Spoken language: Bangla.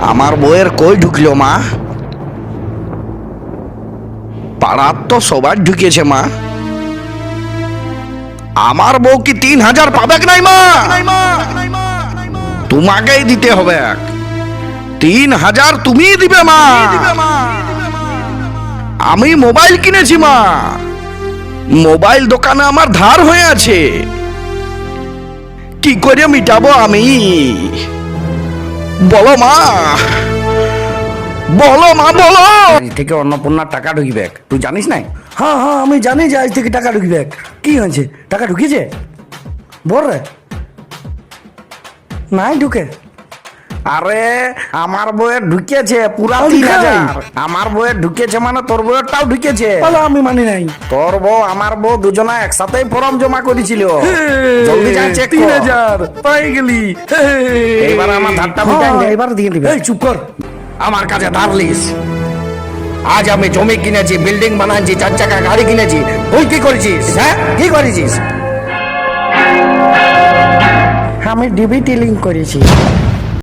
আমার বউয়ের কই ঢুকলো মা? পাড়ার তো সবার ঢুকেছে মা। আমার বউ কি 3,000 পাবে নাই মা? তোমাকেই দিতে হবে। 3,000 তুমিই দিবে মা। আমি মোবাইল কিনেছি মা। মোবাইল দোকানে আমার ধার হয়ে আছে, কি করে মিটাবো আমি? বলো মা, বলো মা, বলো। আজ থেকে অন্নপূর্ণার টাকা ঢুকবে, তুই জানিস না? হ্যাঁ হ্যাঁ, আমি জানি যে আজ থেকে টাকা ঢুকবে। কি হয়েছে, টাকা ঢুকেছে? বল রে। নাই ঢুকে? আরে আমার বইয়ের ঢুকেছে পুরা আমি 3,000। খাই। আমার বইয়ের ঢুকেছে মানে তোর বইয়েরটাও ঢুকেছে। বলো, আমি মানি নাই। তোর বউ আমার বউ দুজনা একসাথেই ফর্ম জমা করেছিল। জলদি যা চেক কর। 3,000 পাই গেলি। এইবার আমার ধারটা মিটাই দে, এবার দিয়ে দিবে। এই চুপ কর। আমার কাছে ধার লিস। আজ আমি জমি কিনেছি, বিল্ডিং বানাচ্ছি, 4 চাকা গাড়ি কিনেছি। তুই কি করেছিস? হ্যাঁ, কি করেছিস? আমি ডিবিটি লিঙ্ক করেছি।